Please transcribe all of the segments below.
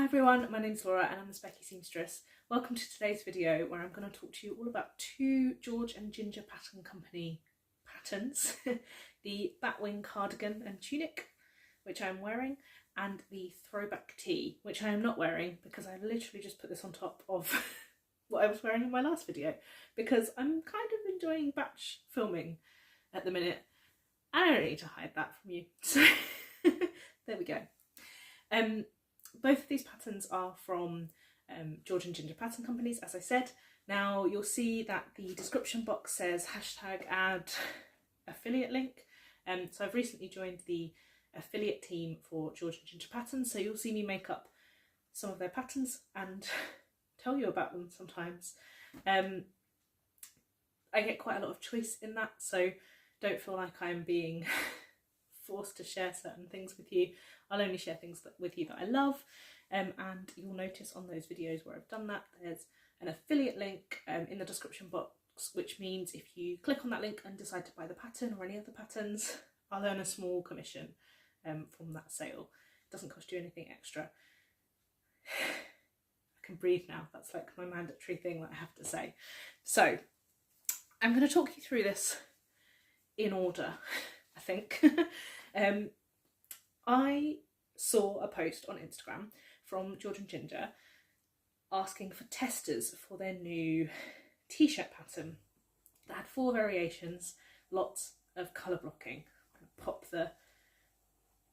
everyone, my name's Laura and I'm the Specky Seamstress. Welcome to today's video where I'm going to talk to you all about two George and Ginger Pattern Company patterns. The BatWing cardigan and tunic, which I'm wearing, and the Throwback tee, which I am not wearing because I literally just put this on top of what I was wearing in my last video because I'm kind of enjoying batch filming at the minute. I don't need to hide that from you. So there we go. Both of these patterns are from George and Ginger Pattern Companies, as I said. Now you'll see that the description box says #add affiliate link. So I've recently joined the affiliate team for George and Ginger Patterns, so you'll see me make up some of their patterns and tell you about them sometimes. I get quite a lot of choice in that, so don't feel like I'm being forced to share certain things with you. I'll only share things with you that I love, and you'll notice on those videos where I've done that there's an affiliate link in the description box, which means if you click on that link and decide to buy the pattern or any of the patterns, I'll earn a small commission from that sale. It doesn't cost you anything extra. I can breathe now, that's like my mandatory thing that I have to say. So I'm going to talk you through this in order, I think. I saw a post on Instagram from George and Ginger asking for testers for their new t-shirt pattern that had 4 variations, lots of colour blocking. I'm going to pop the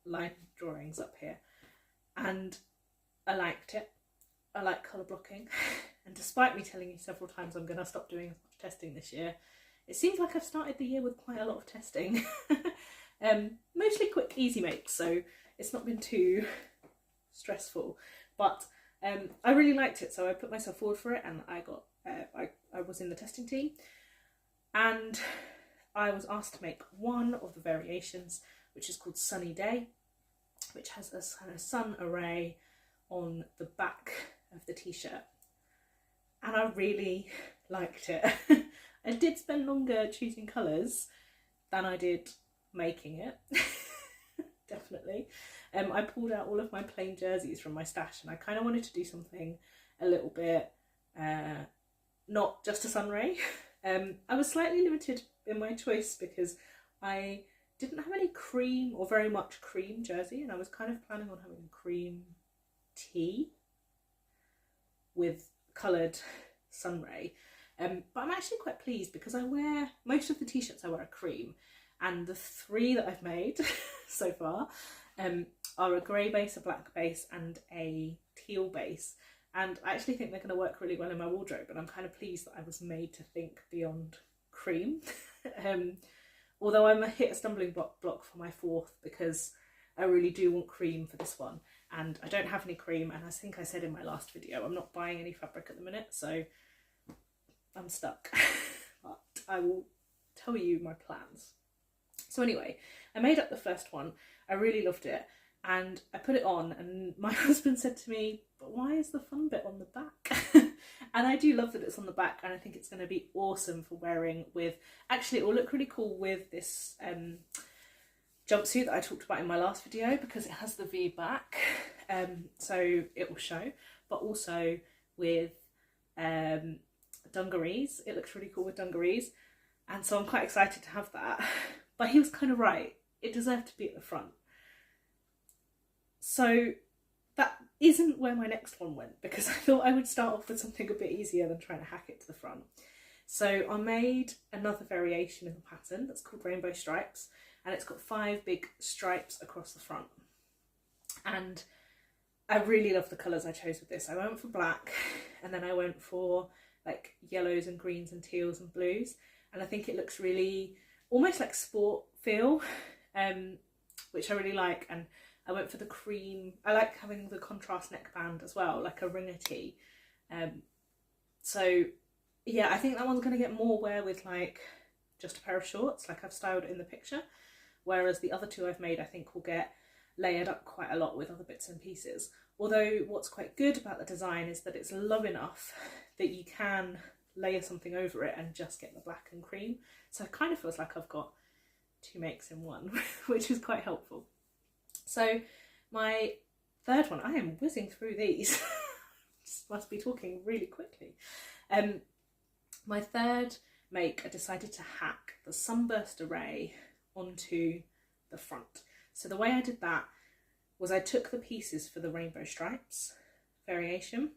line drawings up here, and I liked it. I like colour blocking, and despite me telling you several times I'm going to stop doing as much testing this year, it seems like I've started the year with quite a lot of testing. Mostly quick easy makes, so it's not been too stressful, but I really liked it, so I put myself forward for it, and I was in the testing team, and I was asked to make one of the variations, which is called Sunny Day, which has a kind of sun array on the back of the t-shirt, and I really liked it. I did spend longer choosing colours than I did making it. Definitely. I pulled out all of my plain jerseys from my stash, and I kind of wanted to do something a little bit not just a sunray. I was slightly limited in my choice because I didn't have any cream or very much cream jersey, and I was kind of planning on having a cream tee with coloured sunray. But I'm actually quite pleased because I wear, most of the t-shirts I wear are cream, and the 3 that I've made so far are a grey base, a black base and a teal base, and I actually think they're going to work really well in my wardrobe, and I'm kind of pleased that I was made to think beyond cream. Although I'm hit a stumbling block for my 4th because I really do want cream for this one, and I don't have any cream, and I think I said in my last video I'm not buying any fabric at the minute, so I'm stuck. But I will tell you my plans. So anyway, I made up the first one, I really loved it, and I put it on, and my husband said to me, but why is the fun bit on the back? And I do love that it's on the back, and I think it's going to be awesome for wearing with, actually it will look really cool with this jumpsuit that I talked about in my last video, because it has the V back, so it will show, but also with dungarees. It looks really cool with dungarees, and so I'm quite excited to have that. But he was kind of right, it deserved to be at the front. So that isn't where my next one went, because I thought I would start off with something a bit easier than trying to hack it to the front. So I made another variation in the pattern that's called Rainbow Stripes, and it's got 5 big stripes across the front. And I really love the colours I chose with this. I went for black, and then I went for like yellows and greens and teals and blues, and I think it looks really almost like sport feel, which I really like. And I went for the cream. I like having the contrast neckband as well, like a ringer tee. So yeah, I think that one's going to get more wear with like just a pair of shorts, like I've styled it in the picture, whereas the other 2 I've made I think will get layered up quite a lot with other bits and pieces. Although what's quite good about the design is that it's low enough that you can layer something over it and just get the black and cream. So it kind of feels like I've got 2 makes in one, which is quite helpful. So my third one, I am whizzing through these. Just must be talking really quickly. My third make, I decided to hack the sunburst array onto the front. So the way I did that was I took the pieces for the rainbow stripes variation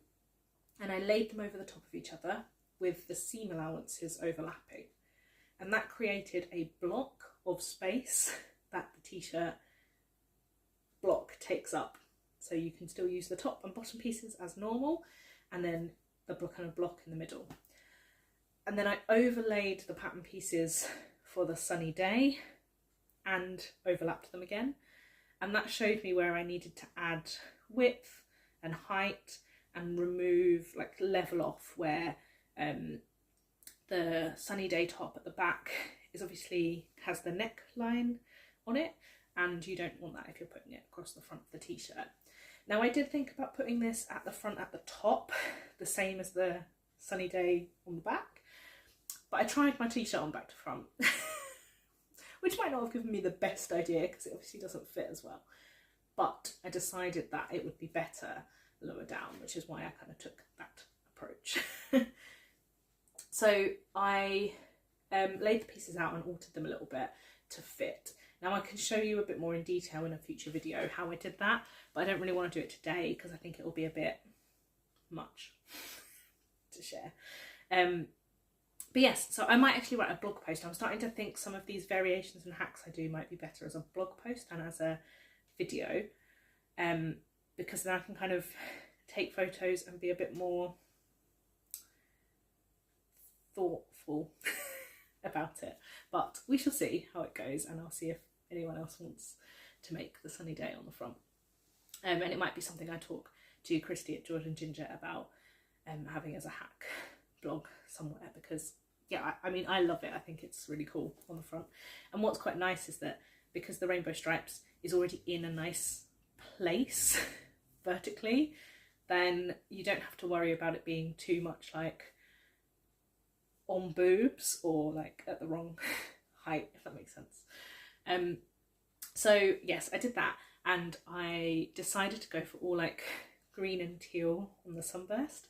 and I laid them over the top of each other with the seam allowances overlapping. And that created a block of space that the t-shirt block takes up. So you can still use the top and bottom pieces as normal, and then the kind of block in the middle. And then I overlaid the pattern pieces for the sunny day and overlapped them again. And that showed me where I needed to add width and height and remove, like level off where the sunny day top at the back is obviously has the neckline on it, and you don't want that if you're putting it across the front of the t-shirt. Now I did think about putting this at the front at the top, the same as the sunny day on the back, but I tried my t-shirt on back to front, which might not have given me the best idea because it obviously doesn't fit as well. But I decided that it would be better lower down, which is why I kind of took that approach. So I laid the pieces out and altered them a little bit to fit. Now I can show you a bit more in detail in a future video how I did that, but I don't really want to do it today because I think it will be a bit much to share. But yes, so I might actually write a blog post. I'm starting to think some of these variations and hacks I do might be better as a blog post than as a video, because then I can kind of take photos and be a bit more thoughtful about it. But we shall see how it goes, and I'll see if anyone else wants to make the sunny day on the front. And it might be something I talk to Christy at George and Ginger about having as a hack blog somewhere, because yeah, I mean, I love it. I think it's really cool on the front. And what's quite nice is that because the rainbow stripes is already in a nice place vertically, then you don't have to worry about it being too much like on boobs or like at the wrong height, if that makes sense. So yes, I did that, and I decided to go for all like green and teal on the sunburst,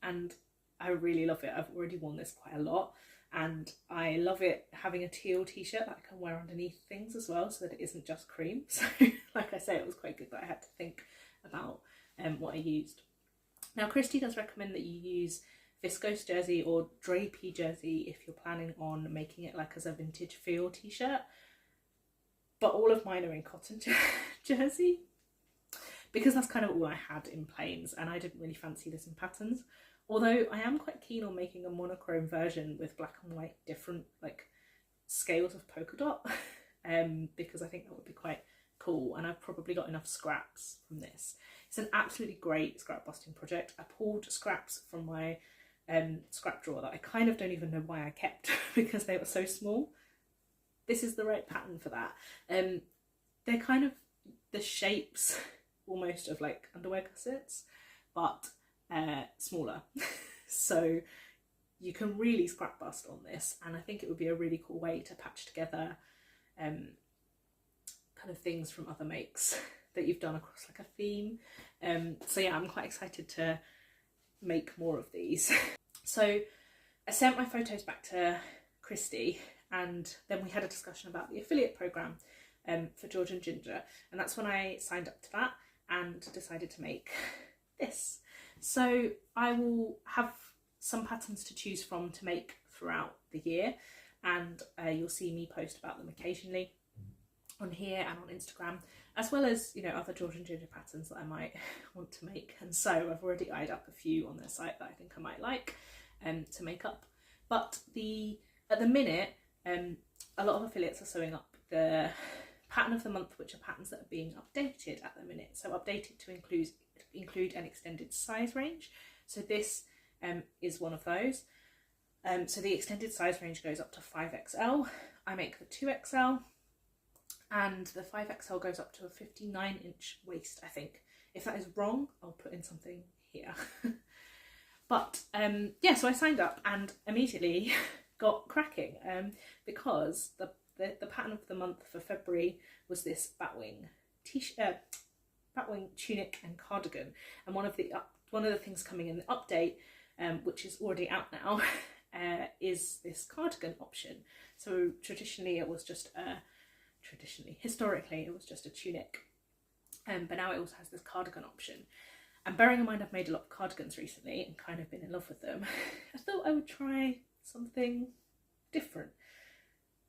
and I really love it. I've already worn this quite a lot, and I love it having a teal t-shirt that I can wear underneath things as well, so that it isn't just cream. So like I say, it was quite good that I had to think about what I used. Now Christy does recommend that you use viscose jersey or drapey jersey if you're planning on making it like as a vintage feel t-shirt, but all of mine are in cotton jersey because that's kind of all I had in plains, and I didn't really fancy this in patterns. Although I am quite keen on making a monochrome version with black and white different like scales of polka dot, because I think that would be quite cool, and I've probably got enough scraps from this. It's an absolutely great scrap busting project. I pulled scraps from my scrap drawer that I kind of don't even know why I kept because they were so small. This is the right pattern for that. They're kind of the shapes almost of like underwear gussets, but smaller. So you can really scrap bust on this, and I think it would be a really cool way to patch together kind of things from other makes that you've done across like a theme. So yeah, I'm quite excited to make more of these. So I sent my photos back to Christy, and then we had a discussion about the affiliate program for George and Ginger, and that's when I signed up to that and decided to make this. So I will have some patterns to choose from to make throughout the year, and you'll see me post about them occasionally on here and on Instagram, as well as, you know, other George and Ginger patterns that I might want to make. And so I've already eyed up a few on their site that I think I might like to make up. But at the minute, a lot of affiliates are sewing up the pattern of the month, which are patterns that are being updated at the minute. So updated to include an extended size range. So this is one of those. So the extended size range goes up to 5XL. I make the 2XL, and the 5XL goes up to a 59-inch waist, I think. If that is wrong, I'll put in something here. But yeah, so I signed up and immediately got cracking because the pattern of the month for February was this BatWing BatWing tunic and cardigan. And one of the things coming in the update, which is already out now, is this cardigan option. So historically it was just a tunic, but now it also has this cardigan option. And bearing in mind I've made a lot of cardigans recently and kind of been in love with them, I thought I would try something different.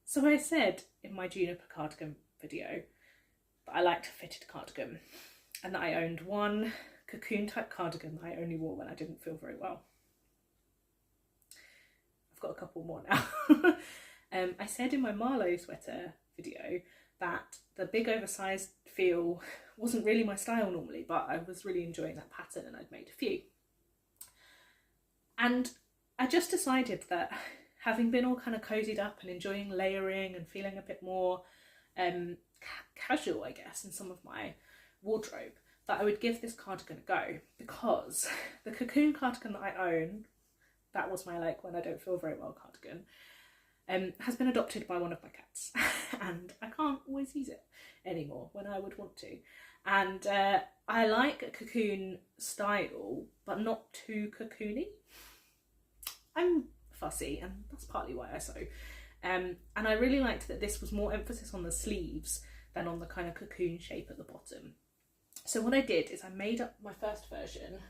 So I said in my juniper cardigan video that I liked a fitted cardigan and that I owned one cocoon type cardigan that I only wore when I didn't feel very well. I've got a couple more now. I said in my Marlowe sweater video that the big oversized feel wasn't really my style normally, but I was really enjoying that pattern and I'd made a few. And I just decided that having been all kind of cozied up and enjoying layering and feeling a bit more casual, I guess, in some of my wardrobe, that I would give this cardigan a go, because the cocoon cardigan that I own, that was my like when I don't feel very well cardigan, has been adopted by one of my cats and I can't always use it anymore when I would want to. And I like a cocoon style, but not too cocoony. I'm fussy and that's partly why I sew. And I really liked that this was more emphasis on the sleeves than on the kind of cocoon shape at the bottom. So what I did is I made up my first version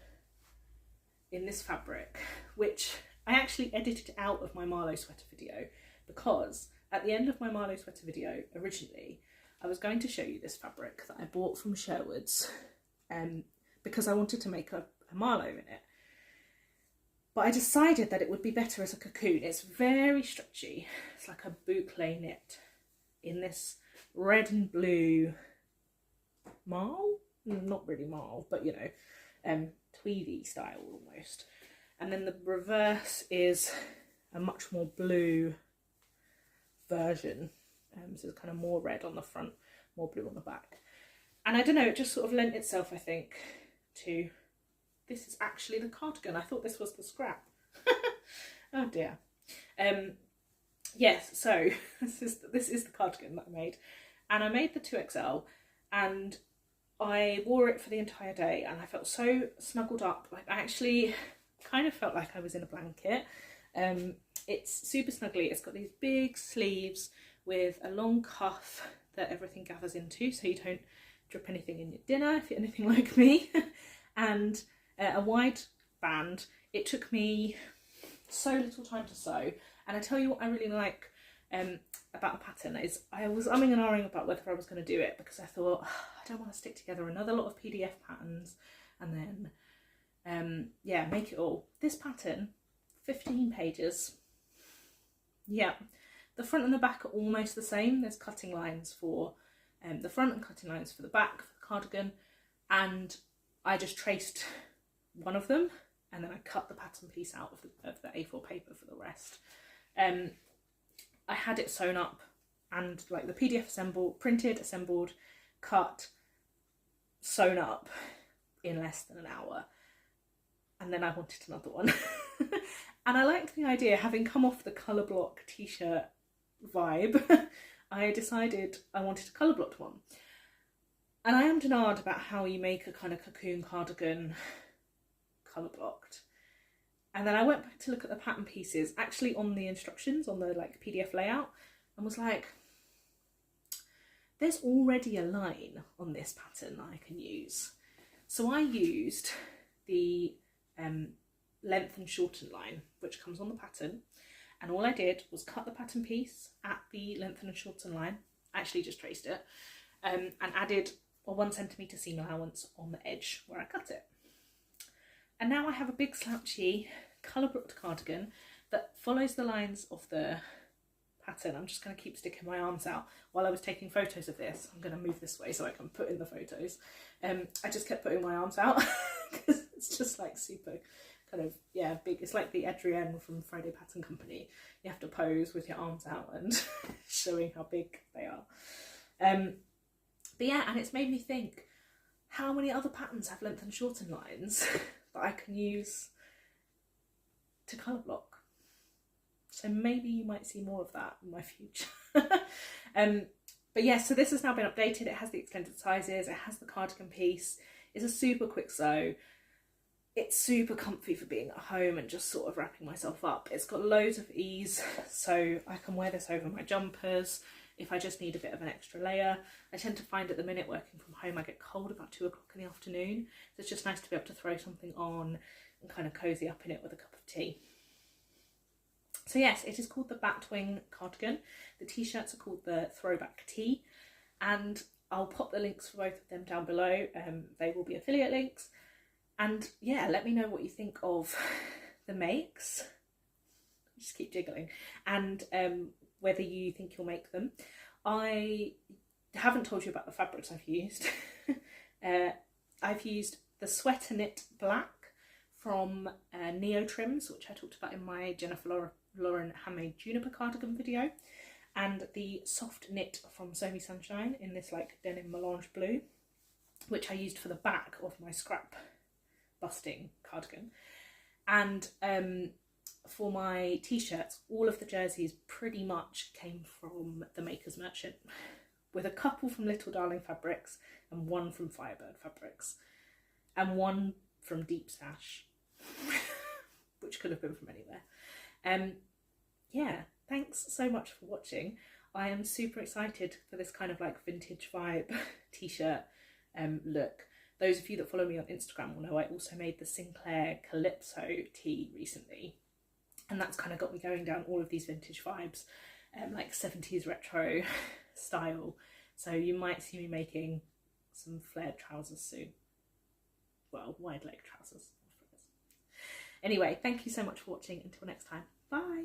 in this fabric, which I actually edited out of my Marlowe sweater video, because at the end of my Marlowe sweater video originally, I was going to show you this fabric that I bought from Sherwood's, because I wanted to make a Marlowe in it. But I decided that it would be better as a cocoon. It's very stretchy. It's like a boucle knit in this red and blue marl? Not really marl, but you know, tweedy style almost. And then the reverse is a much more blue version. So it's kind of more red on the front, more blue on the back. And I don't know, it just sort of lent itself, I think, to... This is actually the cardigan. I thought this was the scrap. Oh dear. Yes, so this is the cardigan that I made. And I made the 2XL and I wore it for the entire day and I felt so snuggled up. Like I actually kind of felt like I was in a blanket. It's super snuggly. It's got these big sleeves with a long cuff that everything gathers into so you don't drip anything in your dinner if you're anything like me. And a wide band. It took me so little time to sew, and I tell you what I really like about the pattern is I was umming and ahhing about whether I was going to do it, because I thought I don't want to stick together another lot of PDF patterns and then yeah, make it all. This pattern, 15 pages. Yeah, the front and the back are almost the same. There's cutting lines for the front and cutting lines for the back for the cardigan, and I just traced one of them and then I cut the pattern piece out of the A4 paper for the rest. I had it sewn up and like the PDF assembled, printed, assembled, cut, sewn up in less than an hour, and then I wanted another one. And I liked the idea, having come off the colour block t-shirt vibe, I decided I wanted a colour blocked one. And I am denied about how you make a kind of cocoon cardigan colour blocked. And then I went back to look at the pattern pieces, actually on the instructions, on the like PDF layout, and was like, there's already a line on this pattern that I can use. So I used the length and shorten line, which comes on the pattern. And all I did was cut the pattern piece at the length and shorten line. I actually just traced it, and added a 1 centimetre seam allowance on the edge where I cut it. And now I have a big slouchy colour blocked cardigan that follows the lines of the pattern. I'm just going to keep sticking my arms out while I was taking photos of this. I'm going to move this way so I can put in the photos. I just kept putting my arms out because it's just like super kind of, yeah, big. It's like the Adrienne from Friday Pattern Company. You have to pose with your arms out and showing how big they are. But yeah, and it's made me think, how many other patterns have length and shorten lines that I can use to colour block? So maybe you might see more of that in my future. But But yes, so this has now been updated. It has the extended sizes, it has the cardigan piece. It's a super quick sew. It's super comfy for being at home and just sort of wrapping myself up. It's got loads of ease, so I can wear this over my jumpers if I just need a bit of an extra layer. I tend to find at the minute working from home I get cold about 2 o'clock in the afternoon, so it's just nice to be able to throw something on and kind of cozy up in it with a cup of tea. So yes, it is called the BatWing cardigan. The t-shirts are called the Throwback tee, and I'll pop the links for both of them down below. They will be affiliate links. And yeah, let me know what you think of the makes. Just keep jiggling. And whether you think you'll make them. I haven't told you about the fabrics I've used. I've used the Sweater Knit Black from Neo Trims, which I talked about in my Jennifer Lauren handmade juniper cardigan video, and the Soft Knit from Somi Sunshine in this like denim melange blue, which I used for the back of my scrap busting cardigan. And for my t-shirts, all of the jerseys pretty much came from the Maker's Merchant, with a couple from Little Darling Fabrics and one from Firebird Fabrics and one from Deep Stash, which could have been from anywhere. Yeah, thanks so much for watching. I am super excited for this kind of like vintage vibe t-shirt look. Those of you that follow me on Instagram will know I also made the Sinclair Calypso tee recently, and that's kind of got me going down all of these vintage vibes, like 70s retro style. So you might see me making some flared trousers soon. Well, wide leg trousers. Anyway, thank you so much for watching. Until next time, bye.